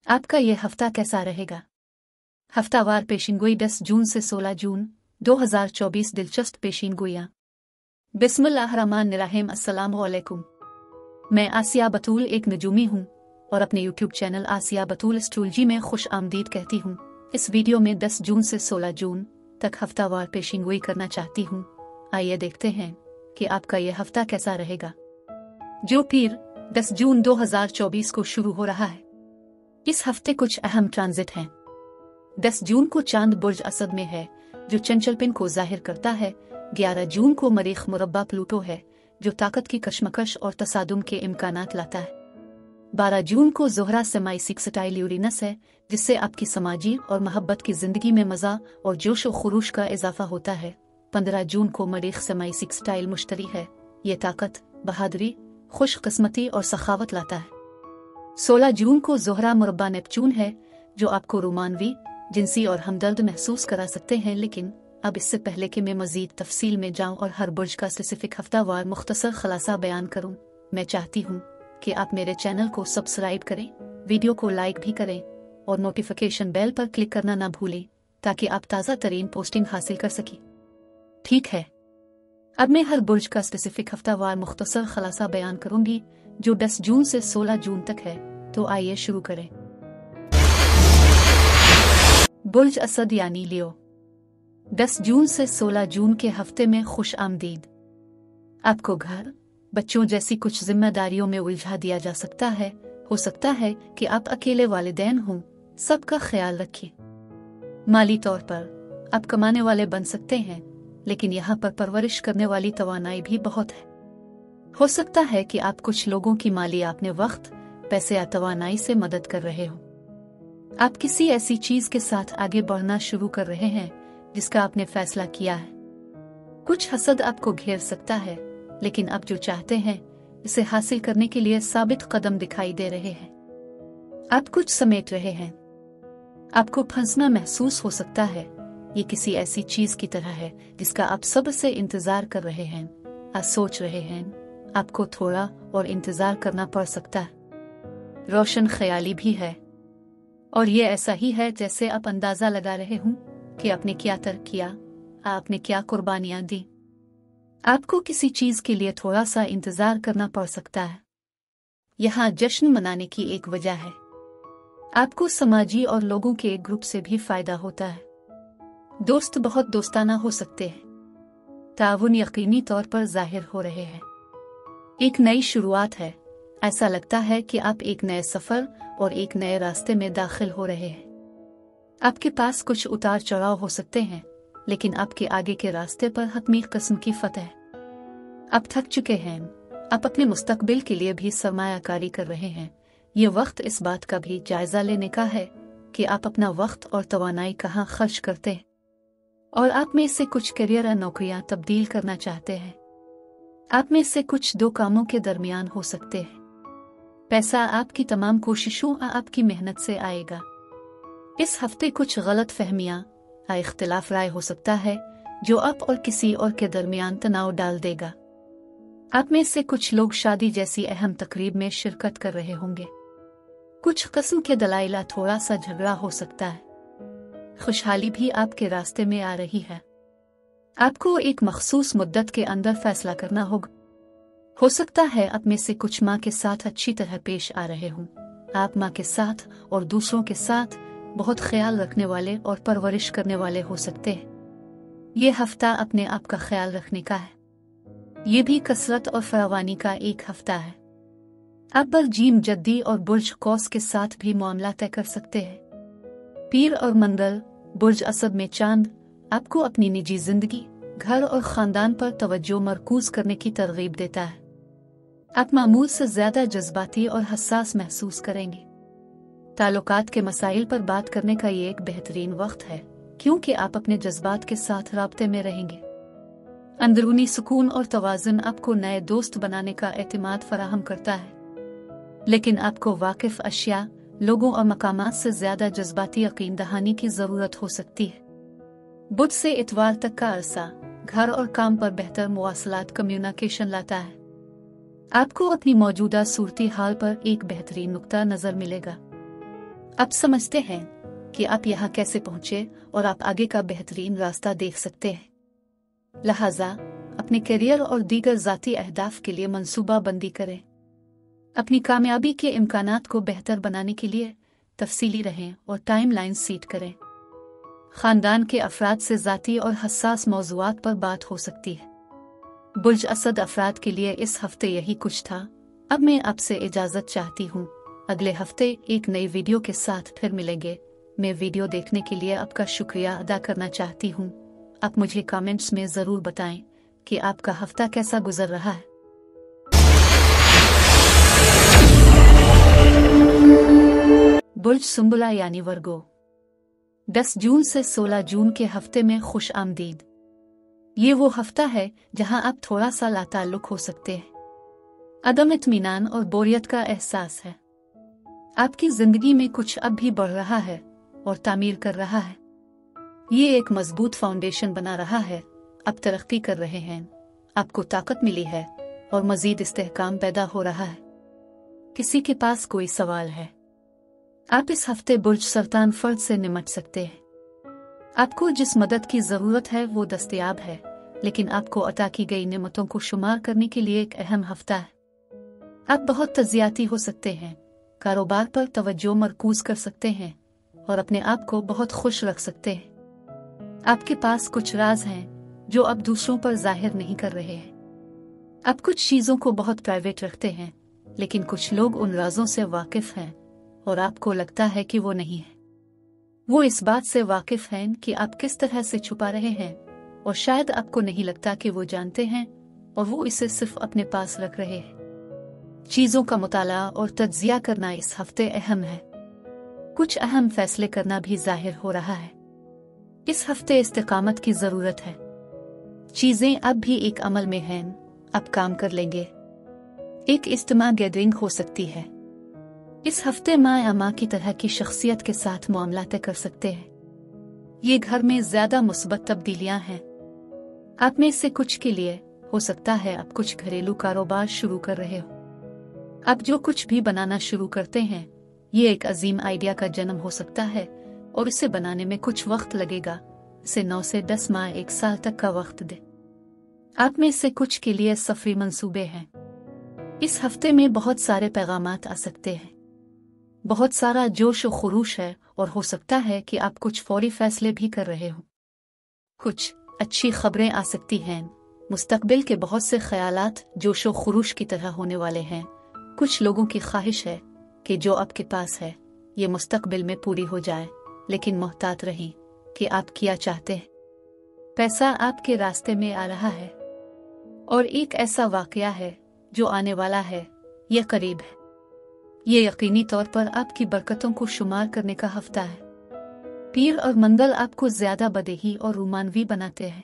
आपका ये हफ्ता कैसा रहेगा? हफ्तावार पेशिनगोई 10 जून से 16 जून 2024 दिलचस्प पेशिनगोइयाँ। बिस्मिल्लाहिर्रहमानिर्रहीम। अस्सलामु अलैकुम। मैं आसिया बतूल एक नजूमी हूँ और अपने यूट्यूब चैनल आसिया बतूल एस्ट्रोलॉजी में खुश आमदीद कहती हूँ। इस वीडियो में 10 जून से 16 जून तक हफ्तावार पेशिनगोई करना चाहती हूँ। आइए देखते हैं कि आपका यह हफ्ता कैसा रहेगा, जो फिर 10 जून 2024 को शुरू हो रहा है। इस हफ्ते कुछ अहम ट्रांजिट हैं। 10 जून को चांद बुर्ज असद में है, जो चंचलपन को जाहिर करता है। 11 जून को मरीख मुरब्बा प्लूटो है, जो ताकत की कशमकश और तसादुम के इम्कानात लाता है। 12 जून को ज़ोहरा सेमाई सिक्सटाइल यूरेनस है, जिससे आपकी समाजी और मोहब्बत की जिंदगी में मज़ा और जोश व खुरूश का इजाफा होता है। 15 जून को मरीख सेमाई सिक्सटाइल मुश्तरी है, ये ताकत, बहादुरी, खुशकिस्मती और सखावत लाता है। 16 जून को ज़ोहरा मुरब्बा नेपच्यून है, जो आपको रोमानवी, जिनसी और हमदर्द महसूस करा सकते हैं। लेकिन अब इससे पहले कि मैं मज़ीद तफसील में जाऊं और हर बुर्ज का स्पेसिफिक हफ्तावार मुख्तसर खलासा बयान करूं, मैं चाहती हूं कि आप मेरे चैनल को सब्सक्राइब करें, वीडियो को लाइक भी करें और नोटिफिकेशन बेल पर क्लिक करना ना भूलें, ताकि आप ताज़ा तरीन पोस्टिंग हासिल कर सकें। ठीक है, अब मैं हर बुर्ज का स्पेसिफिक हफ्तावार मुख्तसर खलासा बयान करूंगी, जो 10 जून से 16 जून तक है। तो आइए शुरू करें। बुर्ज असद यानी लियो। 10 जून से 16 जून के हफ्ते में खुश आमदीद। आपको घर, बच्चों जैसी कुछ जिम्मेदारियों में उलझा दिया जा सकता है। हो सकता है कि आप अकेले वालिदैन हों। सबका ख्याल रखिए। माली तौर पर आप कमाने वाले बन सकते हैं, लेकिन यहाँ पर परवरिश करने वाली तवानाई भी बहुत है। हो सकता है कि आप कुछ लोगों की माली आपने वक्त, पैसे या तवानाई से मदद कर रहे हो। आप किसी ऐसी चीज के साथ आगे बढ़ना शुरू कर रहे हैं जिसका आपने फैसला किया है। कुछ हसद आपको घेर सकता है, लेकिन आप जो चाहते हैं इसे हासिल करने के लिए साबित कदम दिखाई दे रहे हैं। आप कुछ समेट रहे हैं। आपको फंसना महसूस हो सकता है। ये किसी ऐसी चीज की तरह है जिसका आप सब्र से इंतजार कर रहे हैं। आप सोच रहे हैं, आपको थोड़ा और इंतजार करना पड़ सकता है। रोशन ख्याली भी है, और ये ऐसा ही है जैसे आप अंदाजा लगा रहे हों कि आपने क्या तर्क किया, आपने क्या कुर्बानियां दी। आपको किसी चीज के लिए थोड़ा सा इंतजार करना पड़ सकता है। यहाँ जश्न मनाने की एक वजह है। आपको समाजी और लोगों के एक ग्रुप से भी फायदा होता है। दोस्त बहुत दोस्ताना हो सकते हैं। ताउन यकीनी तौर पर जाहिर हो रहे हैं। एक नई शुरुआत है। ऐसा लगता है कि आप एक नए सफर और एक नए रास्ते में दाखिल हो रहे हैं। आपके पास कुछ उतार चढ़ाव हो सकते हैं, लेकिन आपके आगे के रास्ते पर हतमी किस्म की फतह। आप थक चुके हैं। आप अपने मुस्तकबिल के लिए भी सरमायाकारी कर रहे हैं। ये वक्त इस बात का भी जायजा लेने का है कि आप अपना वक्त और तवानाई कहाँ खर्च करते हैं, और आप में से कुछ करियर या नौकरियां तब्दील करना चाहते हैं। आप में से कुछ दो कामों के दरमियान हो सकते हैं। पैसा आपकी तमाम कोशिशों और आपकी मेहनत से आएगा। इस हफ्ते कुछ गलत फहमियां या इख्तिलाफ राय हो सकता है, जो आप और किसी और के दरमियान तनाव डाल देगा। आप में से कुछ लोग शादी जैसी अहम तकरीब में शिरकत कर रहे होंगे। कुछ किस्म के दलाइला थोड़ा सा झगड़ा हो सकता है। खुशहाली भी आपके रास्ते में आ रही है। आपको एक मखसूस मुद्दत के अंदर फैसला करना होगा। हो सकता है आप में से कुछ माँ के साथ अच्छी तरह पेश आ रहे हों। आप माँ के साथ और दूसरों के साथ बहुत ख्याल रखने वाले और परवरिश करने वाले हो सकते हैं। ये हफ्ता अपने आप का ख्याल रखने का है। ये भी कसरत और फरावानी का एक हफ्ता है। आप बलजीम जद्दी और बुर्ज कौस के साथ भी मामला तय कर सकते हैं। पीर और मंगल, बुर्ज असद में चांद आपको अपनी निजी जिंदगी, घर और खानदान पर तवज्जो मरकूज करने की तरगीब देता है। आप मामूल से ज्यादा जज्बाती और हसास महसूस करेंगे। ताल्लुकात के मसाइल पर बात करने का ये एक बेहतरीन वक्त है, क्योंकि आप अपने जज्बात के साथ राब्ते में रहेंगे। अंदरूनी सुकून और तवाज़ुन आपको नए दोस्त बनाने का एतमाद फराहम करता है, लेकिन आपको वाकिफ अशिया, लोगों और मकामात से ज्यादा जज्बाती यकीन दहानी की जरूरत हो सकती है। बुध से इतवार तक का अरसा घर और काम पर बेहतर मुवासलात कम्युनिकेशन लाता है। आपको अपनी मौजूदा सूरती हाल पर एक बेहतरीन नुक्ता नजर मिलेगा। आप समझते हैं कि आप यहाँ कैसे पहुँचे और आप आगे का बेहतरीन रास्ता देख सकते हैं। लिहाजा अपने करियर और दीगर ज़ाती अहदाफ के लिए मंसूबा बंदी करें। अपनी कामयाबी के इम्कानात को बेहतर बनाने के लिए तफसीली रहें और टाइमलाइन सेट करें। ख़ानदान के अफराद से ज़ाती और हसास मौज़ूआत पर बात हो सकती है। बुर्ज असद अफराद के लिए इस हफ्ते यही कुछ था। अब मैं आपसे इजाज़त चाहती हूँ। अगले हफ्ते एक नई वीडियो के साथ फिर मिलेंगे। मैं वीडियो देखने के लिए आपका शुक्रिया अदा करना चाहती हूँ। आप मुझे कमेंट्स में ज़रूर बताएं कि आपका हफ्ता कैसा गुजर रहा है। बुर्ज सुंबला यानी वर्गो, 10 जून से 16 जून के हफ्ते में खुश आमदीद। ये वो हफ्ता है जहां आप थोड़ा सा लाताल्लुक हो सकते हैं। अदम इत्मीनान और बोरियत का एहसास है। आपकी जिंदगी में कुछ अब भी बढ़ रहा है और तामीर कर रहा है। ये एक मजबूत फाउंडेशन बना रहा है। आप तरक्की कर रहे हैं, आपको ताकत मिली है और मजीद इस्तेहकाम पैदा हो रहा है। किसी के पास कोई सवाल है? आप इस हफ्ते बुर्ज सरतान फर्द से निमट सकते हैं। आपको जिस मदद की ज़रूरत है वो दस्तयाब है, लेकिन आपको अता की गई नेमतों को शुमार करने के लिए एक अहम हफ्ता है। आप बहुत तजियाती हो सकते हैं, कारोबार पर तवज्जो मरकूज कर सकते हैं और अपने आप को बहुत खुश रख सकते हैं। आपके पास कुछ राज हैं जो आप दूसरों पर जाहिर नहीं कर रहे हैं। आप कुछ चीज़ों को बहुत प्राइवेट रखते हैं, लेकिन कुछ लोग उन राजों से वाकिफ हैं और आपको लगता है कि वो नहीं है। वो इस बात से वाकिफ हैं कि आप किस तरह से छुपा रहे हैं और शायद आपको नहीं लगता कि वो जानते हैं और वो इसे सिर्फ अपने पास रख रहे हैं। चीज़ों का मुताला और तज्जिया करना इस हफ्ते अहम है। कुछ अहम फैसले करना भी जाहिर हो रहा है। इस हफ्ते इस्तिकामत की ज़रूरत है। चीज़ें अब भी एक अमल में हैं, आप काम कर लेंगे। एक इज्तिमा गैदरिंग हो सकती है। इस हफ्ते माँ या माँ की तरह की शख्सियत के साथ मामला तय कर सकते हैं। ये घर में ज्यादा मुस्बत तब्दीलियां हैं। आप में से कुछ के लिए हो सकता है आप कुछ घरेलू कारोबार शुरू कर रहे हो। आप जो कुछ भी बनाना शुरू करते हैं, ये एक अजीम आइडिया का जन्म हो सकता है और इसे बनाने में कुछ वक्त लगेगा। इसे 9 से 10 माह 1 साल तक का वक्त दे। आप में से कुछ के लिए सफरी मंसूबे हैं। इस हफ्ते में बहुत सारे पैगामात आ सकते हैं। बहुत सारा जोश और खुरूश है और हो सकता है कि आप कुछ फौरी फैसले भी कर रहे हो। कुछ अच्छी खबरें आ सकती हैं। मुस्तकबिल के बहुत से ख्यालात जोश और खुरूश की तरह होने वाले हैं। कुछ लोगों की ख्वाहिश है कि जो आपके पास है ये मुस्तकबिल में पूरी हो जाए, लेकिन मोहतात रहें कि आप क्या चाहते हैं। पैसा आपके रास्ते में आ रहा है और एक ऐसा वाकया है जो आने वाला है, यह करीब है। ये यकीनी तौर पर आपकी बरकतों को शुमार करने का हफ्ता है। पीर और मंगल आपको ज्यादा बदेही और रूमानवी बनाते हैं।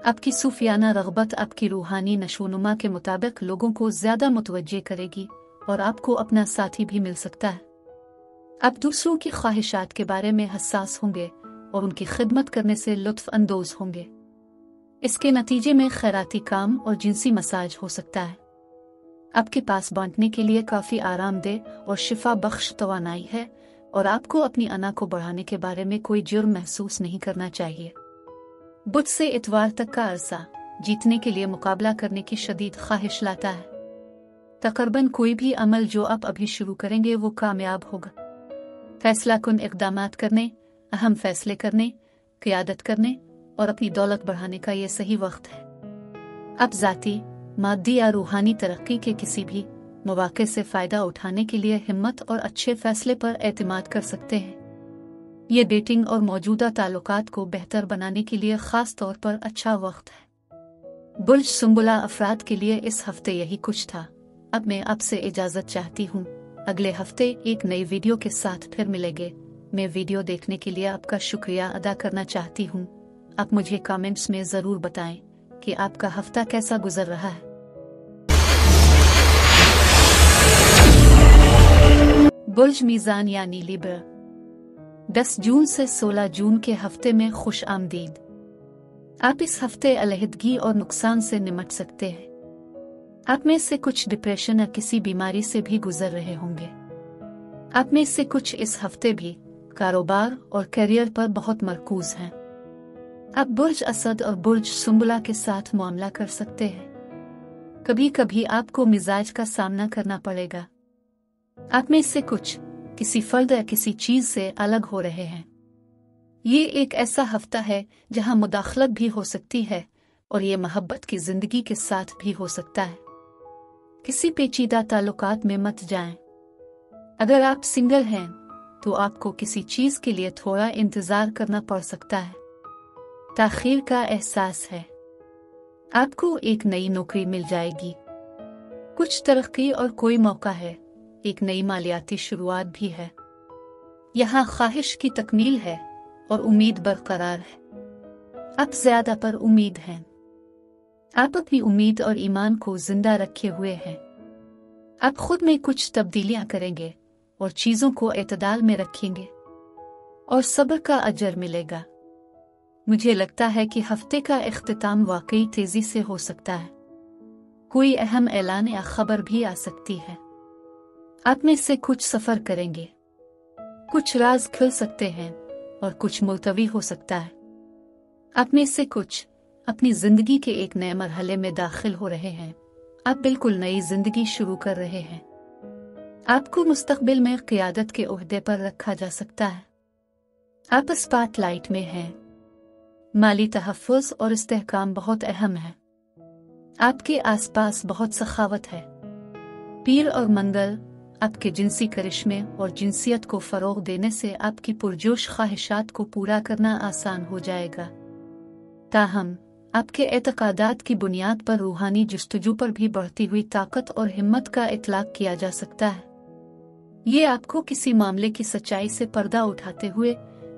आपकी सूफियाना रग़बत आपकी रूहानी नशोनुमा के मुताबिक लोगों को ज्यादा मुतवज्जे करेगी और आपको अपना साथी भी मिल सकता है। आप दूसरों की ख्वाहिशात के बारे में हसास होंगे और उनकी खिदमत करने से लुत्फ अंदोज होंगे। इसके नतीजे में खैराती काम और जिनसी मसाज हो सकता है। आपके पास बांटने के लिए काफी आरामदेह और शिफा बख्श तवानाई है और आपको अपनी अना को बढ़ाने के बारे में कोई जुर्म महसूस नहीं करना चाहिए। बुध से इतवार तक का अरसा जीतने के लिए मुकाबला करने की शदीद ख्वाहिश लाता है। तकरीबन कोई भी अमल जो आप अभी शुरू करेंगे वो कामयाब होगा। फैसला कुन इक़दामात करने, अहम फैसले करने, क़ियादत करने और अपनी दौलत बढ़ाने का ये सही वक्त है। आप ज़ाती, मादी या रूहानी तरक्की के किसी भी मौके से फ़ायदा उठाने के लिए हिम्मत और अच्छे फैसले पर एतमाद कर सकते हैं। ये डेटिंग और मौजूदा ताल्लुकात को बेहतर बनाने के लिए ख़ास तौर पर अच्छा वक्त है। बुर्ज सुंबला अफराद के लिए इस हफ्ते यही कुछ था। अब मैं आपसे इजाज़त चाहती हूँ। अगले हफ्ते एक नई वीडियो के साथ फिर मिलेंगे। मैं वीडियो देखने के लिए आपका शुक्रिया अदा करना चाहती हूँ। आप मुझे कमेंट्स में ज़रूर बताएं कि आपका हफ्ता कैसा गुजर रहा है। बुर्ज मीज़ान यानी लिब्रा, 10 जून से 16 जून के हफ्ते में खुश आमदीद। आप इस हफ्ते अलहदगी और नुकसान से निमट सकते हैं। आप में से कुछ डिप्रेशन या किसी बीमारी से भी गुजर रहे होंगे। आप में से कुछ इस हफ्ते भी कारोबार और करियर पर बहुत मरकूज हैं। आप बुर्ज असद और बुर्ज सुंबला के साथ मामला कर सकते हैं। कभी कभी आपको मिजाज का सामना करना पड़ेगा। आप में से कुछ किसी फर्द या किसी चीज से अलग हो रहे हैं। ये एक ऐसा हफ्ता है जहां मुदाखलत भी हो सकती है और ये मोहब्बत की जिंदगी के साथ भी हो सकता है। किसी पेचीदा ताल्लुकात में मत जाएं। अगर आप सिंगल हैं तो आपको किसी चीज के लिए थोड़ा इंतजार करना पड़ सकता है। ताखीर का एहसास है। आपको एक नई नौकरी मिल जाएगी। कुछ तरक्की और कोई मौका है। एक नई मालियाती शुरुआत भी है। यहाँ ख्वाहिश की तकमील है और उम्मीद बरकरार है। आप ज्यादा पर उम्मीद हैं। आप अपनी उम्मीद और ईमान को जिंदा रखे हुए हैं। आप खुद में कुछ तब्दीलियां करेंगे और चीजों को एतदाल में रखेंगे और सब्र का अजर मिलेगा। मुझे लगता है कि हफ्ते का इख्तिताम वाकई तेजी से हो सकता है। कोई अहम ऐलान या खबर भी आ सकती है। आप में से कुछ सफर करेंगे। कुछ राज खुल सकते हैं और कुछ मुलतवी हो सकता है। आप में से कुछ अपनी जिंदगी के एक नए मरहले में दाखिल हो रहे हैं। आप बिल्कुल नई जिंदगी शुरू कर रहे हैं। आपको मुस्तकबिल में क़ियादत के ओहदे पर रखा जा सकता है। आप स्पॉटलाइट में हैं। माली तहफ़्फ़ुज़ और इस्तेहकाम बहुत अहम है। आपके आसपास बहुत सखावत है। पीर और मंगल आपके जिनसी करिश्मे और जिनसियत को फ़रोग़ देने से आपकी पुरजोश ख्वाहिशात को पूरा करना आसान हो जाएगा। ताहम आपके एतक़ादात की बुनियाद पर रूहानी जुस्तजू पर भी बढ़ती हुई ताकत और हिम्मत का इतलाक़ किया जा सकता है। ये आपको किसी मामले की सच्चाई से पर्दा उठाते हुए,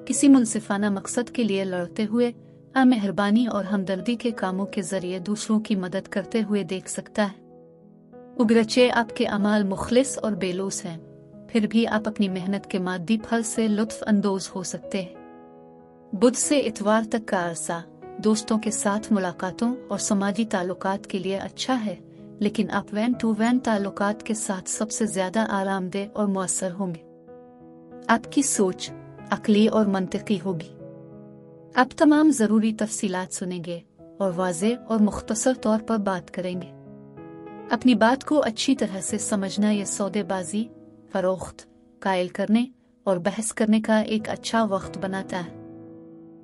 किसी मुनसिफाना मकसद के लिए लड़ते हुए, मेहरबानी और हमदर्दी के कामों के जरिए दूसरों की मदद करते हुए देख सकता है। उगरचे आपके अमाल मुखलिस और बेलूस हैं, फिर भी आप अपनी मेहनत के मादी फल से लुत्फ अंदोज हो सकते हैं। बुध से इतवार तक का अरसा दोस्तों के साथ मुलाकातों और समाजी ताल्लुकात के लिए अच्छा है, लेकिन आप वैन टू वैन ताल्लुकात के साथ सबसे ज्यादा आरामदेह और मुअस्सर होंगे। आपकी सोच अक्ली और मंतिकी होगी। आप तमाम जरूरी तफसीलात सुनेंगे और वाज़ेह और मुख्तसर तौर पर बात करेंगे। अपनी बात को अच्छी तरह से समझना यह सौदेबाजी, फरोख्त, कायल करने और बहस करने का एक अच्छा वक्त बनाता है।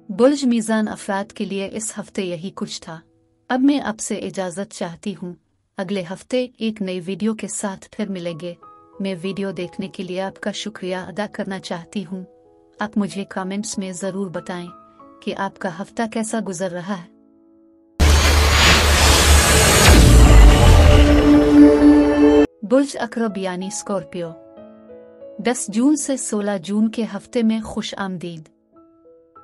बुर्ज मीज़ान अफराद के लिए इस हफ्ते यही कुछ था। अब मैं आपसे इजाज़त चाहती हूँ। अगले हफ्ते एक नई वीडियो के साथ फिर मिलेंगे। मैं वीडियो देखने के लिए आपका शुक्रिया अदा करना चाहती हूँ। आप मुझे कमेंट्स में ज़रूर बताएं कि आपका हफ्ता कैसा गुजर रहा है। बुर्ज अकरब यानी स्कॉर्पियो, 10 जून से 16 जून के हफ्ते में खुश आमदीद।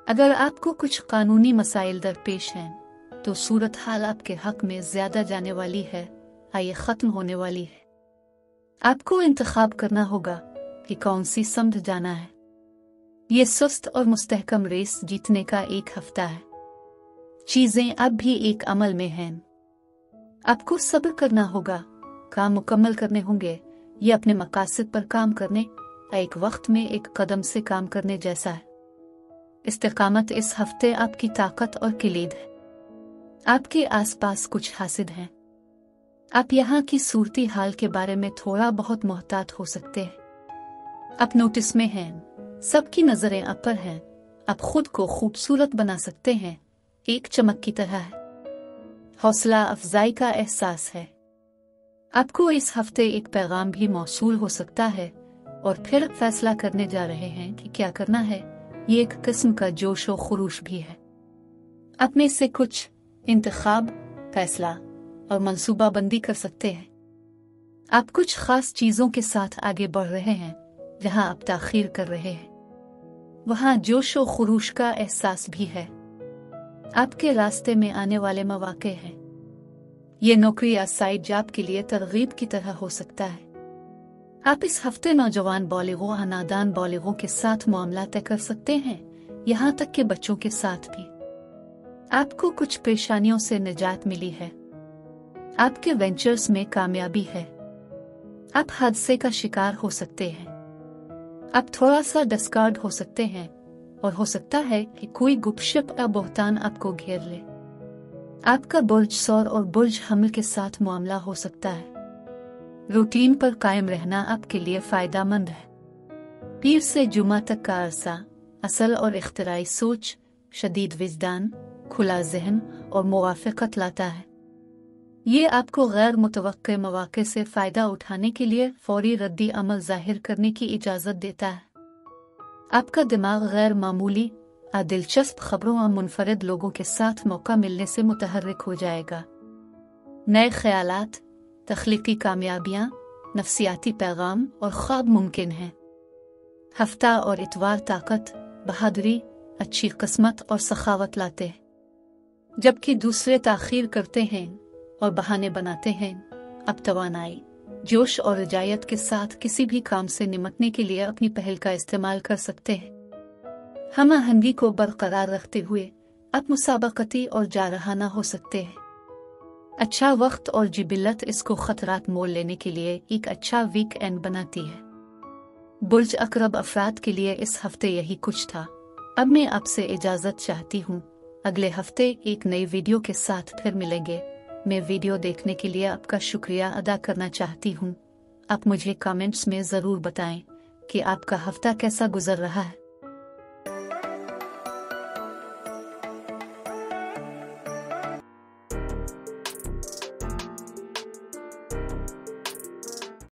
अगर आपको कुछ कानूनी मसाइल दरपेश हैं तो सूरत हाल आपके हक में ज्यादा जाने वाली है, ये खत्म होने वाली है। आपको इंतखाब करना होगा कि कौन सी समझ जाना है। ये सुस्त और मुस्तहकम रेस जीतने का एक हफ्ता है। चीजें अब भी एक अमल में हैं। आपको सब्र करना होगा, काम मुकम्मल करने होंगे। ये अपने मकासद पर काम करने एक वक्त में एक कदम से काम करने जैसा है। इस्तिकामत इस हफ्ते आपकी ताकत और किलीद है। आपके आसपास कुछ हासिद हैं। आप यहाँ की सूरती हाल के बारे में थोड़ा बहुत मोहतात हो सकते हैं। आप नोटिस में हैं, सबकी नजरें आप पर हैं। आप खुद को खूबसूरत बना सकते हैं, एक चमक की तरह है। हौसला अफजाई का एहसास है। आपको इस हफ्ते एक पैगाम भी मौसूल हो सकता है और फिर फैसला करने जा रहे हैं कि क्या करना है। ये एक किस्म का जोश और खुरूश भी है। आप में से कुछ इंतखाब, फैसला और मंसूबा बंदी कर सकते हैं। आप कुछ खास चीजों के साथ आगे बढ़ रहे हैं। जहां आप ताखीर कर रहे हैं वहां जोश और खुरूश का एहसास भी है। आपके रास्ते में आने वाले मौके हैं। ये नौकरी या साइड जॉब के लिए तरगीब की तरह हो सकता है। आप इस हफ्ते नौजवान बालिगों या नादान बालिगों के साथ मामला तय कर सकते हैं, यहाँ तक कि बच्चों के साथ भी। आपको कुछ परेशानियों से निजात मिली है। आपके वेंचर्स में कामयाबी है। आप हादसे का शिकार हो सकते हैं। आप थोड़ा सा डिस्कार्ड हो सकते हैं और हो सकता है कि कोई गुपशप या बहतान आपको घेर ले। आपका बुर्ज सौर और बुर्ज हमल के साथ मामला हो सकता है। रूटीन पर कायम रहना आपके लिए फायदेमंद है। पीर से जुमा तक का अरसा असल और इख्तिराई सोच, शदीद विजदान, खुला जहन और मुवाफ़क़त लाता है। ये आपको गैर मुतवक्के मौक़े से फ़ायदा उठाने के लिए फ़ौरी रद्दी अमल ज़ाहिर करने की इजाज़त देता है। आपका दिमाग गैर मामूली दिलचस्प खबरों और मुनफरद लोगों के साथ मौका मिलने से मुतहर्रिक हो जाएगा। नए ख्यालात, तख्लीकी कामयाबियाँ, नफ्सियाती पैगाम और ख्वाब मुमकिन हैं। हफ्ता और इतवार ताकत, बहादुरी, अच्छी किस्मत और सखावत लाते हैं, जबकि दूसरे ताख़ीर करते हैं और बहाने बनाते हैं। अब तवानाई, जोश और रजायत के साथ किसी भी काम से निमटने के लिए अपनी पहल का इस्तेमाल कर सकते हैं। हम आहंगी को बरकरार रखते हुए अब मुसाबकती और जारहाना हो सकते हैं। अच्छा वक्त और जिबिलत इसको खतरात मोल लेने के लिए एक अच्छा वीकेंड बनाती है। बुर्ज अकरब अफराद के लिए इस हफ्ते यही कुछ था। अब मैं आपसे इजाज़त चाहती हूँ। अगले हफ्ते एक नई वीडियो के साथ फिर मिलेंगे। मैं वीडियो देखने के लिए आपका शुक्रिया अदा करना चाहती हूँ। आप मुझे कमेंट्स में ज़रूर बताएं कि आपका हफ्ता कैसा गुजर रहा है।